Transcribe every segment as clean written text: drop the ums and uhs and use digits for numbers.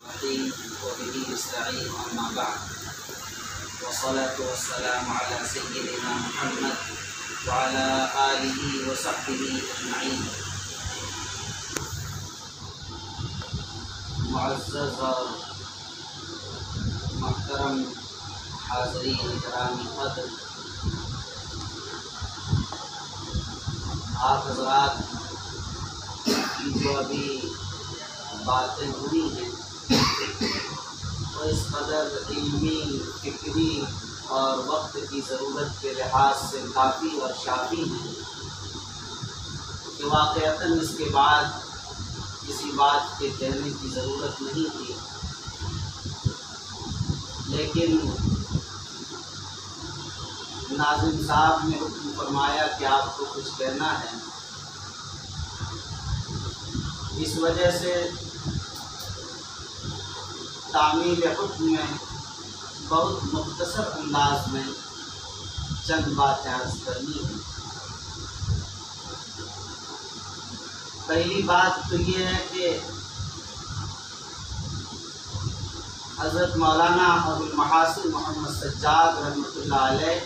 وبه نستعين أما بعد والصلاة والسلام على سيدنا محمد وعلى آله وصحبه أجمعين. معزز اور محترم حاضرین گرامی قدر، آپ حضرات کی جو ابھی باتیں ہوئی ہیں وہ اس قدر علمی، فکری اور وقت کی ضرورت کے لحاظ سے کافی اور شافی ہیں کہ واقعتاً اس کے بعد کسی بات کے کہنے کی ضرورت نہیں تھی، لیکن ناظم صاحب نے حکم فرمایا کہ آپ کو کچھ کہنا ہے، اس وجہ سے تعمیل حکم میں بہت مختصر انداز میں چند باتیں عرض کرنی ہیں۔ پہلی بات تو یہ ہے کہ حضرت مولانا ابو المحاسن محمد سجاد رحمۃ اللہ علیہ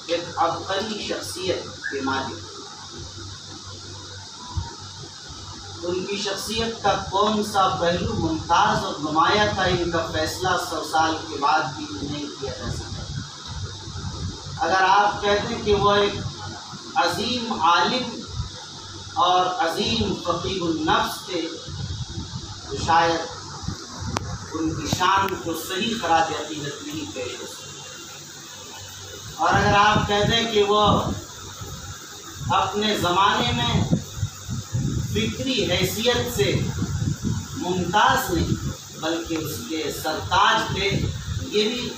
ایک عبقری شخصیت کے مالک، ان کی شخصیت کا کون سا پہلو ممتاز اور نمایاں تھا، ان کا فیصلہ 100 سال کے بعد بھی نہیں کیا جا سکتا۔ اگر آپ کہتے ہیں کہ وہ ایک عظیم عالم اور عظیم فقیہ النفس تھے تو شاید ان کی شان کو صحیح خراج عقیدت نہیں پیش ہو سکتی، اور اگر آپ کہتے ہیں کہ وہ اپنے زمانے میں فکری حیثیت سے ممتاز نہیں بلکہ اس کے سرتاج تھے، یہ بھی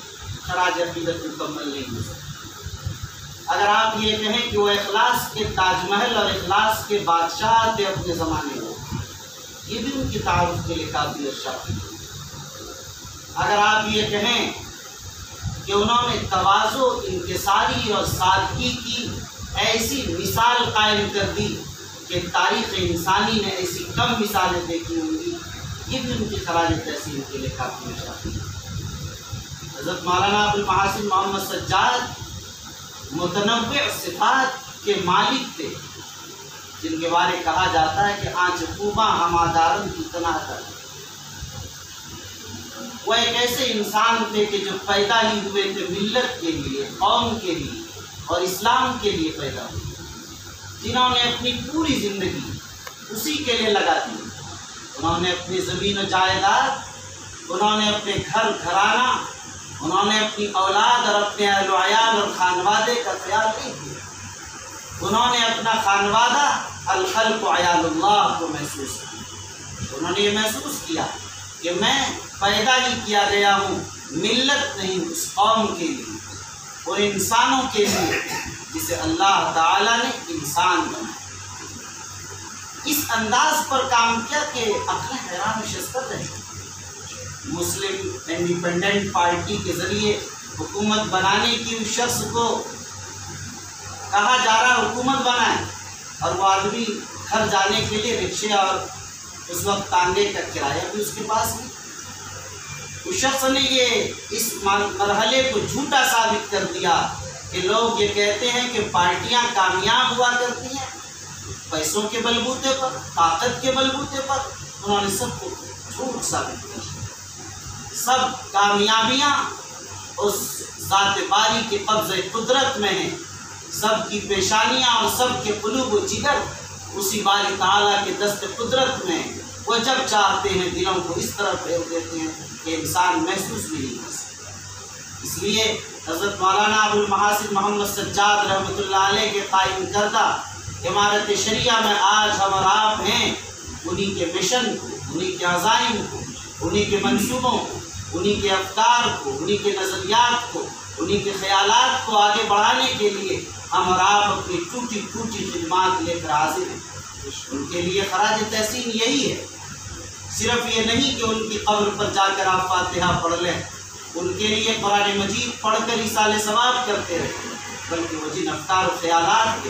خراج عقیدت مکمل نہیں ہو سکتا۔ اگر آپ یہ کہیں کہ وہ اخلاص کے تاج محل اور اخلاص کے بادشاہ تھے اپنے زمانے میں، یہ بھی ان کی تعارف کے لیے کافی اچھا تھی۔ اگر آپ یہ کہیں کہ انہوں نے تواضع، انکساری اور سادگی کی ایسی مثال قائم کر دی کہ تاریخ انسانی نے ایسی کم مثالیں دیکھی ہوں گی، یہ بھی ان کی خراج تحسین کے لیے کافی اچھا تھی۔ حضرت مولانا ابو المحاسن محمد سجاد متنوع صفات کے مالک تھے، جن کے بارے کہا جاتا ہے کہ آنچ خوباں ہمادارن کی تناظر۔ وہ ایک ایسے انسان تھے کہ جو پیدا ہی ہوئے تھے ملت کے لیے، قوم کے لیے اور اسلام کے لیے پیدا ہوئے، جنہوں نے اپنی پوری زندگی اسی کے لیے لگا دی۔ انہوں نے اپنی زمین و جائیداد، انہوں نے اپنے گھر گھرانہ، انہوں نے اپنی اولاد اور اپنے اہل و عیال اور خانوادے کا خیال نہیں کیا۔ انہوں نے اپنا خانوادہ الخلق و عیال اللہ کو محسوس کیا۔ انہوں نے یہ محسوس کیا کہ میں پیدا ہی کیا گیا ہوں ملت نہیں، اس قوم کے لیے اور انسانوں کے لیے جسے اللہ تعالیٰ نے انسان بنایا۔ اس انداز پر کام کیا کہ عقلیں حیران نشست کر رہے ہیں۔ مسلم انڈیپینڈنٹ پارٹی کے ذریعے حکومت بنانے کی اس شخص کو کہا جا رہا حکومت بنائے، اور وہ آدمی گھر جانے کے لیے رکشے اور اس وقت تانگے کا کرایہ بھی اس کے پاس نہیں۔ اس شخص نے یہ اس مرحلے کو جھوٹا ثابت کر دیا کہ لوگ یہ کہتے ہیں کہ پارٹیاں کامیاب ہوا کرتی ہیں پیسوں کے بلبوتے پر، طاقت کے بلبوتے پر۔ انہوں نے سب کو جھوٹ ثابت کر دیا۔ سب کامیابیاں اس ذات باری کے قبضہ قدرت میں ہیں، سب کی پیشانیاں اور سب کے قلوب و جگر اسی باری تعالیٰ کے دست قدرت میں ہیں۔ وہ جب چاہتے ہیں دلوں کو اس طرح پھیر دیتے ہیں کہ انسان محسوس بھی نہیں کر سکتا۔ اس لیے حضرت مولانا ابو المحاسن محمد سجاد رحمۃ اللہ علیہ کے قائم کردہ عمارت شریعہ میں آج ہم اور آپ ہیں، انہی کے مشن کو، انہی کے عزائم کو، انہی کے منصوبوں کو، انہی کے افکار کو، انہی کے نظریات کو، انہی کے خیالات کو آگے بڑھانے کے لیے ہم اور آپ اپنی ٹوٹی پھوٹی خدمات لے کر حاضر ہیں۔ ان کے لیے خراج تحسین یہی ہے، صرف یہ نہیں کہ ان کی قبر پر جا کر آپ فاتحہ پڑھ لیں، ان کے لیے قرآن مجید پڑھ کر ایصال ثواب کرتے رہیں، بلکہ وہ جن افکار و خیالات کے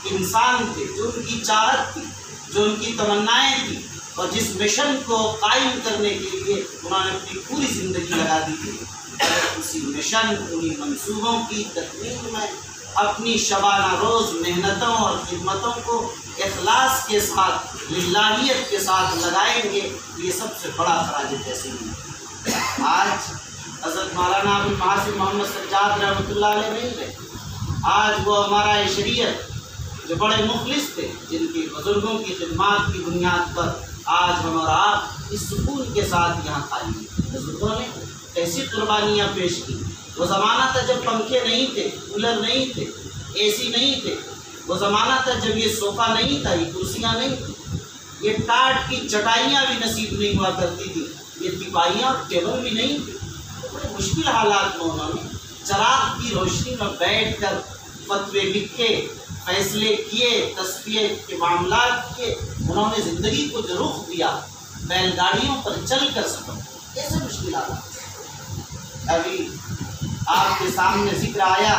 انسان تھے، جو ان کی چاہت تھی، جو ان کی تمنائیں تھی، اور جس مشن کو قائم کرنے کے لیے انہوں نے اپنی پوری زندگی لگا دی تھی، اگر اسی مشن انہیں منصوبوں کی تکمیل میں اپنی شبانہ روز محنتوں اور خدمتوں کو اخلاص کے ساتھ، للہیت کے ساتھ لگائیں گے، یہ سب سے بڑا خراج تحسین ہے۔ آج حضرت مولانا ابو المحاسن محمد سجاد رحمۃ اللہ علیہ نہیں رہے، آج وہ ہمارا شریعت جو بڑے مخلص تھے، جن کی بزرگوں کی خدمات کی بنیاد پر آج ہم اور آپ اس سکون کے ساتھ یہاں قائم ہیں۔ بزرگوں نے ایسی قربانیاں پیش کی۔ وہ زمانہ تھا جب پنکھے نہیں تھے، کولر نہیں تھے، اے سی نہیں تھے، وہ زمانہ تھا جب یہ صوفہ نہیں تھا، یہ کرسیاں نہیں تھیں، یہ ٹاٹ کی چٹائیاں بھی نصیب نہیں ہوا کرتی تھی، یہ تپائیاں اور ٹیبل بھی نہیں تھی۔ بڑے مشکل حالات میں انہوں نے چراغ کی روشنی میں بیٹھ کر فتوے لکھے، فیصلے کیے، تصفیے کے معاملات کیے۔ انہوں نے زندگی کو جو رخ دیا، بیل گاڑیوں پر چل کر سفر، ایسے مشکل حالات۔ ابھی آپ کے سامنے ذکر آیا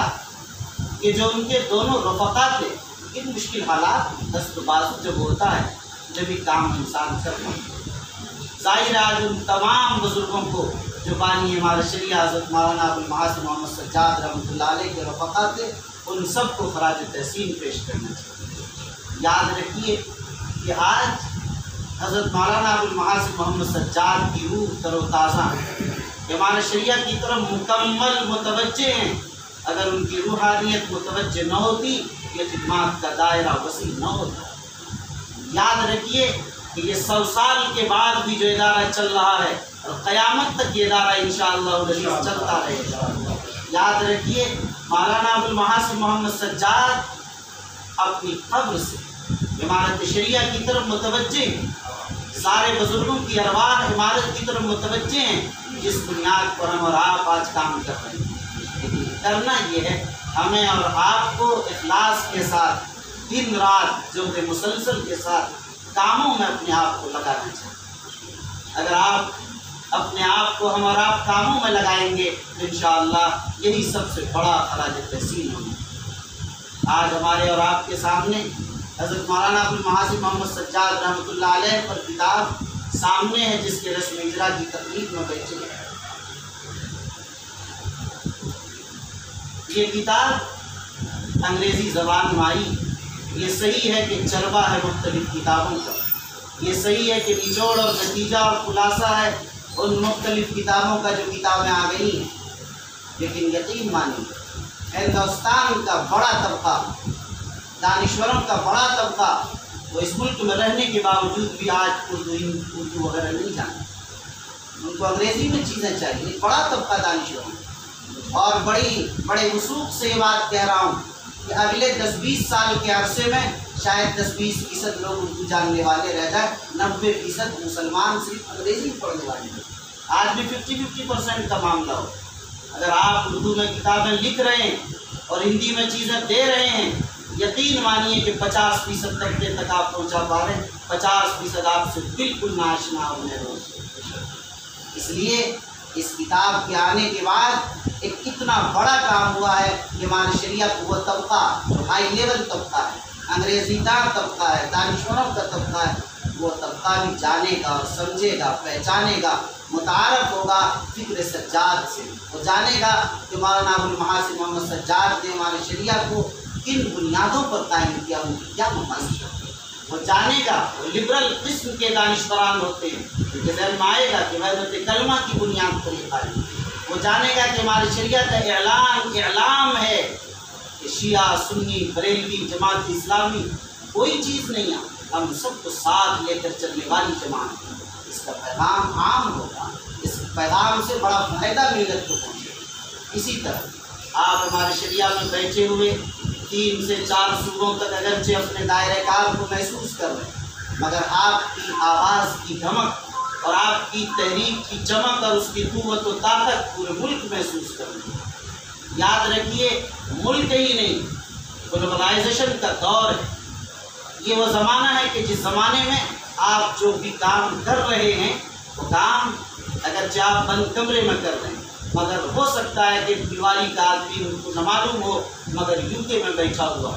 کہ جو ان کے دونوں رفقا تھے، ان مشکل حالات دست بازو جب ہوتا ہے جب یہ کام انسان کرتا ہے۔ ظاہر آج ان تمام بزرگوں کو جو بانی ہمارے شریعہ حضرت مولانا ابو المحاسن محمد سجاد رحمۃ اللہ علیہ کے رفقا تھے، ان سب کو خراج تحسین پیش کرنا چاہیے۔ یاد رکھیے کہ آج حضرت مولانا ابو المحاسن محمد سجاد کی روح تر و تازہ ہے، ہمارے شریعہ کی طرف مکمل متوجہ ہیں۔ اگر ان کی روحانیت متوجہ نہ ہوتی، یہ خدمات کا دائرہ وسیع نہ ہوتا۔ یاد رکھیے کہ یہ 100 سال کے بعد بھی جو ادارہ چل رہا ہے اور قیامت تک یہ ادارہ انشاءاللہ العزیز چلتا رہے گا۔ یاد رکھیے مولانا ابو المحاسن محمد سجاد اپنی قبر سے عمارت شریعہ کی طرف متوجہ ہیں، سارے بزرگوں کی ارواح عمارت کی طرف متوجہ ہیں، جس بنیاد پر ہم اور آپ آج کام کر رہے ہیں۔ لیکن کرنا یہ ہے ہمیں اور آپ کو اخلاص کے ساتھ دن رات جو کہ مسلسل کے ساتھ کاموں میں اپنے آپ کو لگانا چاہیے۔ اگر آپ اپنے آپ کو ہم اور آپ کاموں میں لگائیں گے تو انشاءاللہ یہی سب سے بڑا خراج تحسین ہوگا۔ آج ہمارے اور آپ کے سامنے حضرت مولانا ابو المحاسن محمد سجاد رحمۃ اللہ علیہ پر کتاب سامنے ہے، جس کے رسم اجرا کی تقریب میں بیٹھے ہیں۔ یہ کتاب انگریزی زبان میں آئی۔ یہ صحیح ہے کہ چربہ ہے مختلف کتابوں کا، یہ صحیح ہے کہ نچوڑ اور نتیجہ اور خلاصہ ہے ان مختلف کتابوں کا جو کتابیں آ گئی ہیں، لیکن یقین مانیے ہندوستان کا بڑا طبقہ، دانشوروں کا بڑا طبقہ، وہ اس ملک میں رہنے کے باوجود بھی آج اردو وغیرہ نہیں جانتے، ان کو انگریزی میں چیزیں چاہیے۔ بڑا طبقہ دانشوروں، اور بڑے وثوق سے یہ بات کہہ رہا ہوں کہ اگلے 10-20 سال کے عرصے میں شاید 10-20% لوگ اردو جاننے والے رہ جائیں، 90% مسلمان صرف انگریزی پڑھنے والے ہیں۔ آج بھی 50-50% کا معاملہ ہو۔ اگر آپ اردو میں کتابیں لکھ رہے ہیں اور ہندی میں چیزیں دے رہے ہیں، یقین مانیے کہ 50% طبقے تک آپ پہنچا پا رہے ہیں، 50% آپ سے بالکل ناشنا اور محروم۔ اس لیے اس کتاب کے آنے کے بعد ایک اتنا بڑا کام ہوا ہے کہ ہمارے شریعہ کو وہ طبقہ جو ہائی لیول طبقہ ہے، انگریزی دان طبقہ ہے، دانشوروں کا طبقہ ہے، وہ طبقہ بھی جانے گا اور سمجھے گا، پہچانے گا، متعارف ہوگا فکر سجاد سے۔ وہ جانے گا کہ مولانا ابو المحاسن محمد سجاد نے ہمارے شریعہ کو کن بنیادوں پر قائم کیا، ان کی کیا مقاصد ہے۔ وہ جانے گا، وہ لبرل قسم کے دانشوران ہوتے ہیں، کیونکہ ذہن میں آئے گا کہ وحدت کلمہ کی بنیاد پر یہ قائم۔ وہ جانے گا کہ ہماری شریعت کا اعلام ہے کہ شیعہ، سنی، بریلوی، جماعت اسلامی کوئی چیز نہیں ہے، ہم سب کو ساتھ لے کر چلنے والی جماعت ہے۔ اس کا پیغام عام ہوگا، اس پیغام سے بڑا فائدہ ملت کو پہنچے گا۔ اسی طرح آپ ہمارے شریعہ میں بیٹھے ہوئے 3 سے 4 صوبوں تک اگرچہ اپنے دائرۂ کار کو محسوس کر رہے ہیں، مگر آپ کی آواز کی دھمک اور آپ کی تحریک کی چمک اور اس کی قوت و طاقت پورے ملک محسوس کر رہے ہیں۔ یاد رکھیے ملک ہی نہیں، گلوبلائزیشن کا دور ہے۔ یہ وہ زمانہ ہے کہ جس زمانے میں آپ جو بھی کام کر رہے ہیں وہ کام اگرچہ آپ بند کمرے میں کر رہے ہیں، مگر ہو سکتا ہے کہ دیوالی کا آدمی ان کو نہ معلوم ہو، مگر UK میں بیٹھا ہوا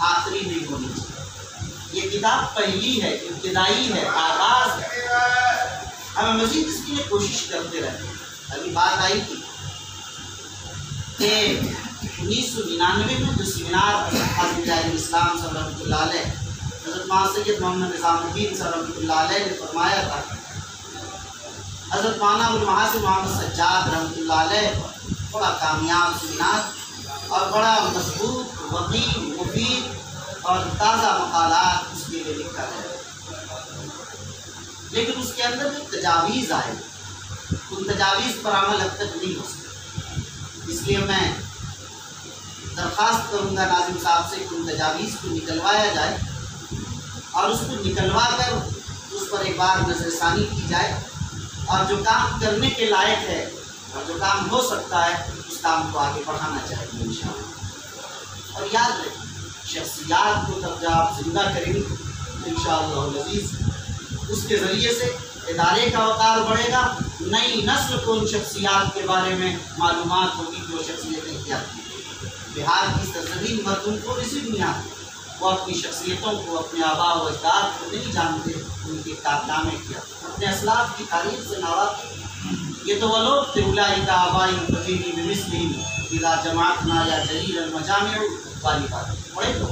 آخری نہیں ہونی چاہیے۔ یہ کتاب پہلی ہے، ابتدائی ہے، آغاز ہے۔ ہمیں مزید اس کے لیے کوشش کرتے رہتے ہیں۔ ابھی بات آئی تھی کہ 1999 میں جو سیمینار حضرت اسلام صلی رحمۃ اللہ علیہ حضرت مولانا سید محمد نظام الدین صلی رحمۃ اللہ علیہ نے فرمایا تھا، حضرت مولانا ابوالمحاسن محمد سجاد رحمۃ اللہ علیہ بڑا کامیاب سیمینار اور بڑا مضبوط، وقیع، مفید اور تازہ مقالات اس کے لیے لکھا ہے، لیکن اس کے اندر جو تجاویز آئے ان تجاویز پر عمل اب تک نہیں ہو سکتا۔ اس لیے میں درخواست کروں گا ناظم صاحب سے کہ ان تجاویز کو نکلوایا جائے اور اس کو نکلوا کر اس پر ایک بار نظر ثانی کی جائے، اور جو کام کرنے کے لائق ہے اور جو کام ہو سکتا ہے اس کام کو آگے بڑھانا چاہیے انشاءاللہ۔ اور یاد رکھیں، شخصیات کو جب آپ زندہ کریں گے انشاءاللہ العزیز، اس کے ذریعے سے ادارے کا وقار بڑھے گا، نئی نسل کو ان شخصیات کے بارے میں معلومات ہوگی کہ وہ شخصیتیں کیا تھیں۔ بہار کی سرزمین مردم کو اسی بنیاد وہ اپنی شخصیتوں کو، اپنے آباء و اجداد کو نہیں جانتے، ان کے کارنامے کیا، اپنے اسلاف کی تاریخ سے ناواقف۔ یہ تو وہ لوگ تھے، اولئک آبائی مقتدی بمثلہم اذا جمعتنا یا جلیل المجامع والی بات پڑھے تو،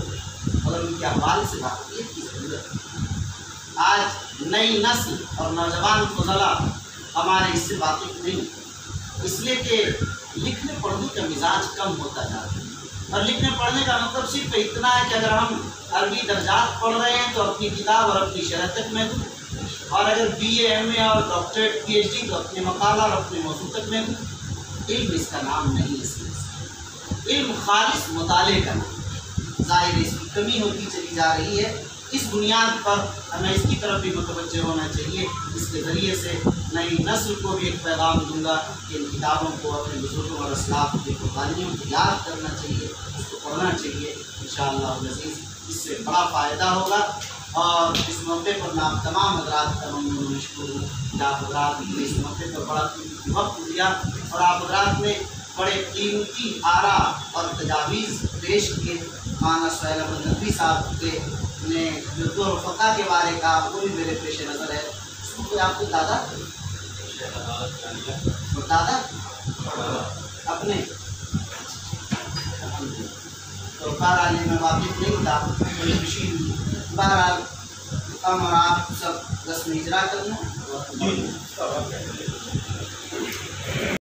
اور ان کے اعمال سے واقفیت کی ضرورت ہے۔ آج نئی نسل اور نوجوان فضلاء ہمارے اس سے واقف نہیں، اس لیے کہ لکھنے پڑھنے کا مزاج کم ہوتا جا رہا ہے، اور لکھنے پڑھنے کا مطلب صرف اتنا ہے کہ اگر ہم عربی درجات پڑھ رہے ہیں تو اپنی کتاب اور اپنی شرح تک محدود، اور اگر بی اے ایم اے اور ڈاکٹریٹ پی ایچ ڈی تو اپنے مقالہ اور اپنے موضوع تک محدود۔ علم اس کا نام نہیں، اس میں علم خالص مطالعے کا نام، ظاہر اس کی کمی ہوتی چلی جا رہی ہے۔ اس بنیاد پر ہمیں اس کی طرف بھی متوجہ ہونا چاہیے۔ اس کے ذریعے سے نئی نسل کو بھی ایک پیغام دوں گا کہ ان کتابوں کو، اپنے بزرگوں اور اسلاف کی قربانیوں کو یاد کرنا چاہیے، اس کو پڑھنا چاہیے انشاءاللہ العزیز، اس سے بڑا فائدہ ہوگا۔ اور اس موقع پر میں آپ تمام حضرات کا ممنون و مشکور ہوں کہ آپ حضرات نے اس موقع پر بڑا قیمتی وقت دیا، اور آپ حضرات نے بڑے قیمتی آرا اور تجاویز پیش کیے۔ مولانا سہیل احمد ندوی صاحب کے نے جو دور فقہ کے بارے کا وہ بھی میرے پیش نظر ہے، اس کو کوئی آپ کو دادا اپنے تو بہرحال میں واقف نہیں تھا، بڑی خوشی ہوئی۔ بہرحال ہم اور آپ سب رسم اجرا کرنا